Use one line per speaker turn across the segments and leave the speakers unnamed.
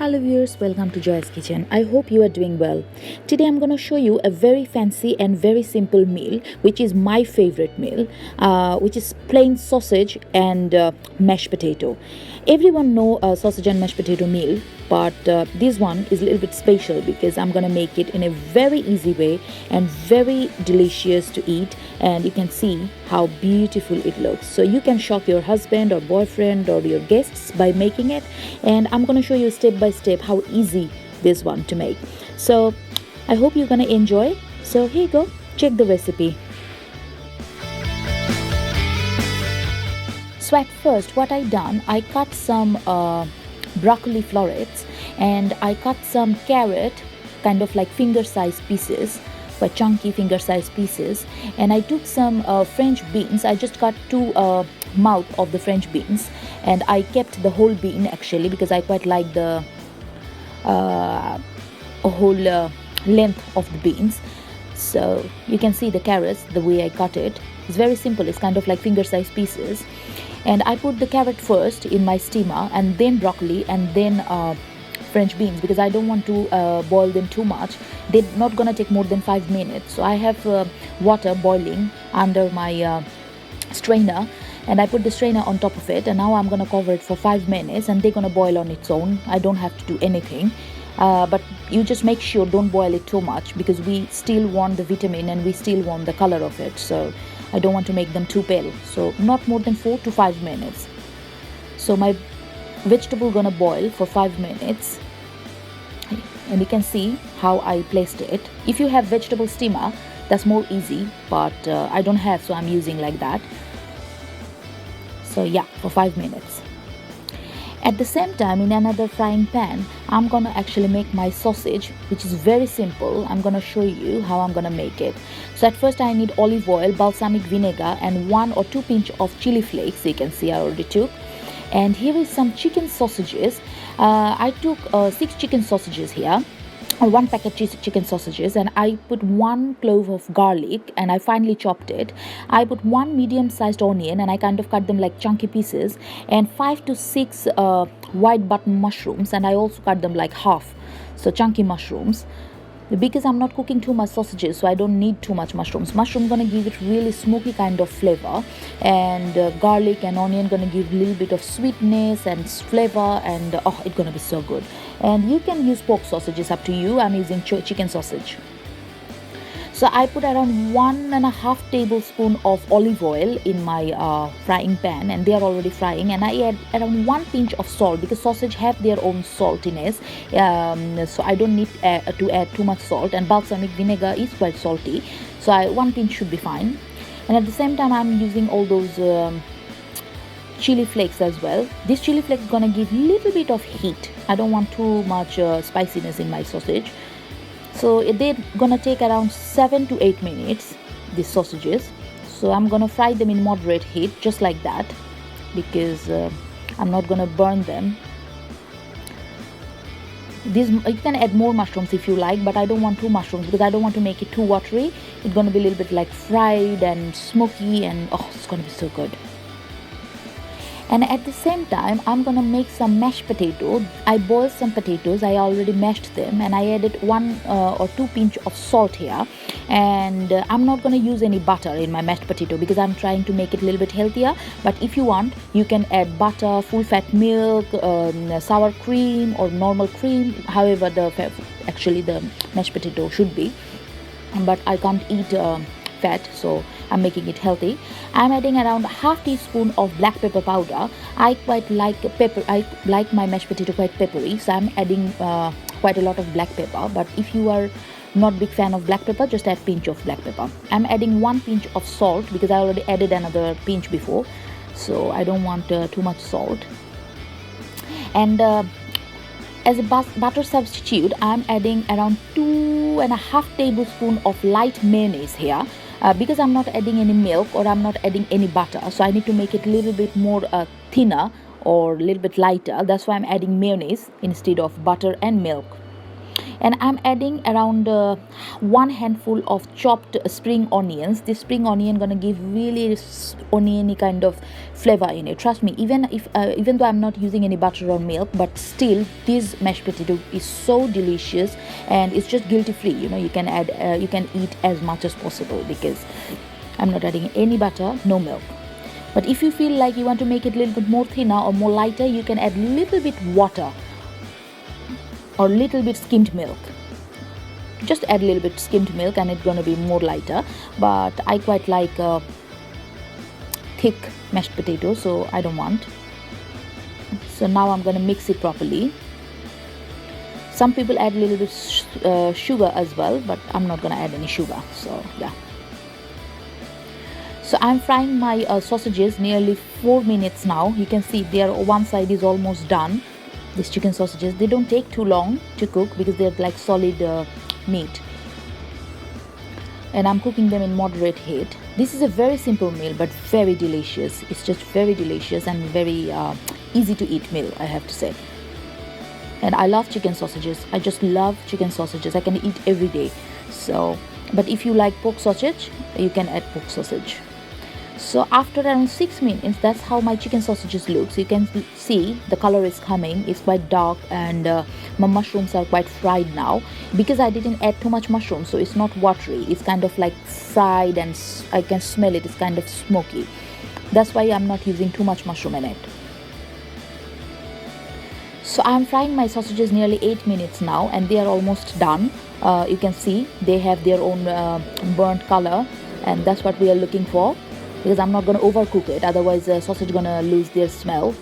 Hello viewers, welcome to Joy's Kitchen. I hope you are doing well. Today I'm going to show you a very fancy and very simple meal, which is my favorite meal, which is plain sausage and mashed potato. Everyone know sausage and mashed potato meal, but this one is a little bit special because I'm going to make it in a very easy way and very delicious to eat, and you can see how beautiful it looks. So you can shock your husband or boyfriend or your guests by making it, and I'm going to show you step by step how easy this one to make. So I hope you're going to enjoy. So here you go, check the recipe. So at first what I done, I cut some broccoli florets, and I cut some carrot kind of like finger sized pieces, but chunky finger sized pieces, and I took some French beans. I just cut two mouth of the French beans, and I kept the whole bean actually because I quite like the whole length of the beans. So you can see the carrots, the way I cut it. It's very simple, it's kind of like finger sized pieces. And I put the carrot first in my steamer, and then broccoli, and then French beans, because I don't want to boil them too much. They're not gonna take more than 5 minutes. So I have water boiling under my strainer, and I put the strainer on top of it, and now I'm gonna cover it for 5 minutes, and they're gonna boil on its own. I don't have to do anything. But you just make sure don't boil it too much, because we still want the vitamin and we still want the color of it. So I don't want to make them too pale. So not more than 4 to 5 minutes. So my vegetable gonna boil for 5 minutes, and you can see how I placed it. If you have vegetable steamer, that's more easy, but I don't have, so I'm using like that. So yeah, for 5 minutes. At the same time, in another frying pan, I'm gonna actually make my sausage, which is very simple. I'm gonna show you how I'm gonna make it. So at first I need olive oil, balsamic vinegar, and 1 or 2 pinch of chili flakes. You can see I already took. And here is some chicken sausages. I took 6 chicken sausages here, or 1 packet chicken sausages, and I put 1 clove of garlic, and I finely chopped it. I put 1 medium-sized onion, and I kind of cut them like chunky pieces, and 5 to 6 white button mushrooms, and I also cut them like half, so chunky mushrooms. Because I'm not cooking too much sausages, so I don't need too much mushrooms. Mushroom gonna give it really smoky kind of flavor, and garlic and onion gonna give a little bit of sweetness and flavor, and oh, it's gonna be so good. And you can use pork sausages, up to you. I'm using chicken sausage. So I put around 1.5 tablespoon of olive oil in my frying pan, and they are already frying, and I add around 1 pinch of salt, because sausage have their own saltiness, so I don't need to add too much salt, and balsamic vinegar is quite salty, so 1 pinch should be fine. And at the same time I'm using all those chili flakes as well. This chili flake is gonna give little bit of heat. I don't want too much spiciness in my sausage. So they're gonna take around 7 to 8 minutes, these sausages. So I'm gonna fry them in moderate heat, just like that, because I'm not gonna burn them. You can add more mushrooms if you like, but I don't want 2 mushrooms because I don't want to make it too watery. It's gonna be a little bit like fried and smoky, and oh, it's gonna be so good. And at the same time I'm gonna make some mashed potato. I boiled some potatoes, I already mashed them, and I added 1 or 2 pinch of salt here. And I'm not gonna use any butter in my mashed potato because I'm trying to make it a little bit healthier. But if you want, you can add butter, full fat milk, sour cream, or normal cream, however actually the mashed potato should be. But I can't eat fat, so I'm making it healthy. I'm adding around ½ teaspoon of black pepper powder. I quite like pepper. I like my mashed potato quite peppery, so I'm adding quite a lot of black pepper. But if you are not big fan of black pepper, just add pinch of black pepper. I'm adding 1 pinch of salt because I already added another pinch before, so I don't want too much salt. And as a butter substitute, I'm adding around 2.5 tablespoons of light mayonnaise here. Because I'm not adding any milk, or I'm not adding any butter, so I need to make it a little bit more thinner or a little bit lighter. That's why I'm adding mayonnaise instead of butter and milk. And I'm adding around one handful of chopped spring onions. This spring onion gonna give really oniony kind of flavor in it. Trust me, even though I'm not using any butter or milk, but still this mashed potato is so delicious, and it's just guilty free. You can add you can eat as much as possible because I'm not adding any butter, no milk. But if you feel like you want to make it a little bit more thinner or more lighter, you can add little bit water or little bit skimmed milk. Just add a little bit skimmed milk and it's gonna be more lighter. But I quite like thick mashed potato, so I don't want. So now I'm gonna mix it properly. Some people add a little bit sugar as well, but I'm not gonna add any sugar. So yeah. So I'm frying my sausages nearly 4 minutes now. You can see one side is almost done. These chicken sausages, they don't take too long to cook because they're like solid meat. And I'm cooking them in moderate heat. This is a very simple meal but very delicious. It's just very delicious and very easy to eat meal, I have to say. And I love chicken sausages. I just love chicken sausages. I can eat every day. So, but if you like pork sausage, you can add pork sausage. So after around 6 minutes, that's how my chicken sausages look. So you can see the color is coming. It's quite dark, and my mushrooms are quite fried now because I didn't add too much mushroom, so it's not watery. It's kind of like fried, and I can smell it. It's kind of smoky. That's why I'm not using too much mushroom in it. So I'm frying my sausages nearly 8 minutes now, and they are almost done. You can see they have their own burnt color, and that's what we are looking for, because I'm not going to overcook it, otherwise the sausage going to lose their smell.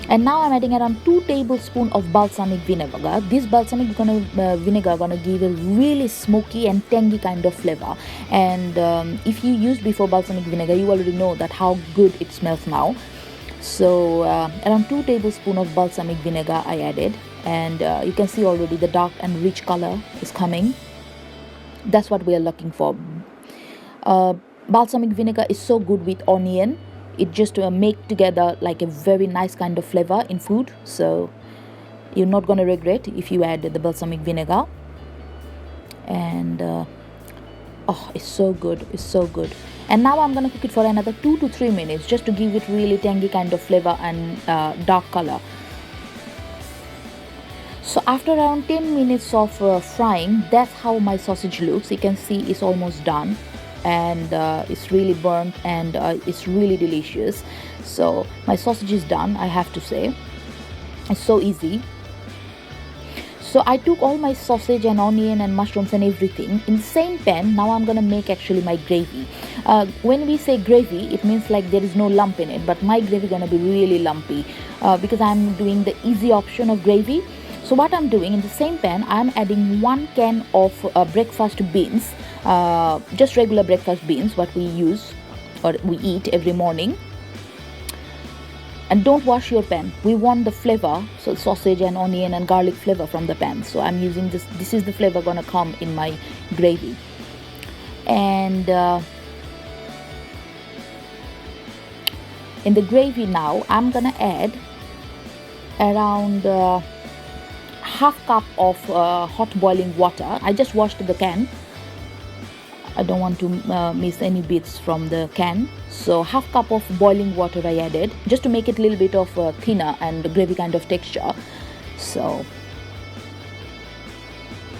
And now I'm adding around 2 tablespoons of balsamic vinegar. This balsamic vinegar going to give a really smoky and tangy kind of flavor. And if you used before balsamic vinegar, you already know that how good it smells now. So around 2 tablespoons of balsamic vinegar I added, and you can see already the dark and rich color is coming. That's what we are looking for. Balsamic vinegar is so good with onion. It just make together like a very nice kind of flavor in food. So you're not going to regret if you add the balsamic vinegar. And oh, it's so good. It's so good. And now I'm going to cook it for another 2 to 3 minutes just to give it really tangy kind of flavor and dark color. So after around 10 minutes of frying, that's how my sausage looks. You can see it's almost done, and it's really burnt, and it's really delicious. So my sausage is done, I have to say. It's so easy. So I took all my sausage and onion and mushrooms and everything in the same pan. Now I'm gonna make actually my gravy. When we say gravy, it means like there is no lump in it, but my gravy gonna be really lumpy because I'm doing the easy option of gravy. So what I'm doing, in the same pan, I'm adding 1 can of breakfast beans, just regular breakfast beans, what we use or we eat every morning. And don't wash your pan. We want the flavor, so sausage and onion and garlic flavor from the pan. So I'm using this. This is the flavor gonna come in my gravy. And in the gravy now, I'm gonna add around half cup of hot boiling water. I just washed the can. I don't want to miss any bits from the can. So half cup of boiling water I added just to make it a little bit of thinner and gravy kind of texture. So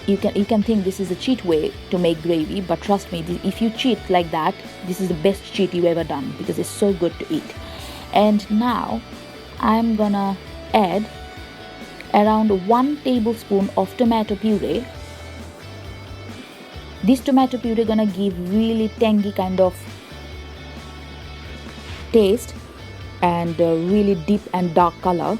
you can think this is a cheat way to make gravy, but trust me, if you cheat like that, this is the best cheat you ever done because it's so good to eat. And now I'm gonna add around 1 tablespoon of tomato puree. This tomato puree gonna give really tangy kind of taste and really deep and dark color.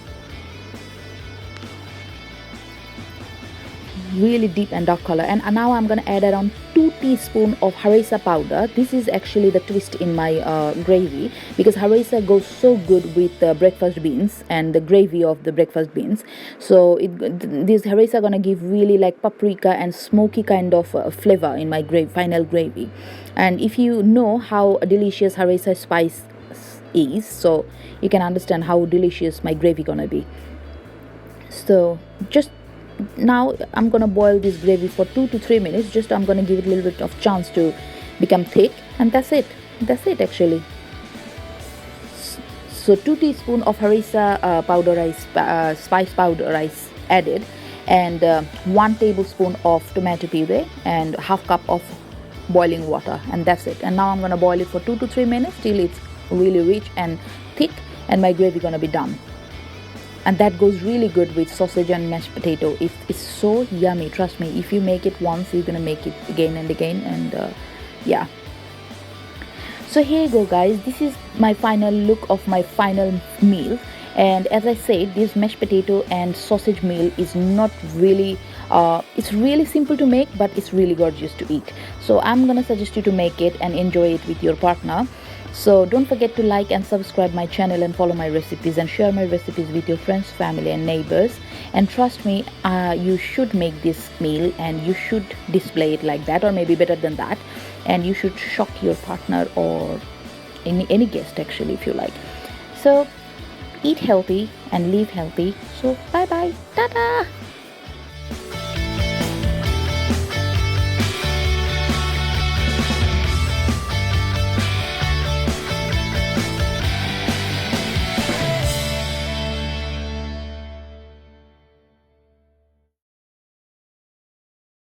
Really deep and dark color. And now I'm gonna add around 2 teaspoons of harissa powder. This is actually the twist in my gravy, because harissa goes so good with breakfast beans and the gravy of the breakfast beans. So this harissa gonna give really like paprika and smoky kind of flavor in my final gravy. And if you know how delicious harissa spice is, so you can understand how delicious my gravy gonna be. So just now I'm gonna boil this gravy for 2 to 3 minutes. Just I'm gonna give it a little bit of chance to become thick, and that's it actually. So 2 teaspoon of harissa powder rice, spice powder rice added, and 1 tablespoon of tomato puree and half cup of boiling water, and that's it. And now I'm gonna boil it for 2 to 3 minutes till it's really rich and thick, and my gravy gonna be done. And that goes really good with sausage and mashed potato. It's so yummy, trust me. If you make it once, you're gonna make it again and again. And yeah, so here you go guys, this is my final look of my final meal. And as I said, this mashed potato and sausage meal is not really it's really simple to make, but it's really gorgeous to eat. So I'm gonna suggest you to make it and enjoy it with your partner. So don't forget to like and subscribe my channel and follow my recipes and share my recipes with your friends, family and neighbors. And trust me, you should make this meal and you should display it like that, or maybe better than that, and you should shock your partner or any guest actually, if you like. So eat healthy and live healthy. So bye bye, ta-ta.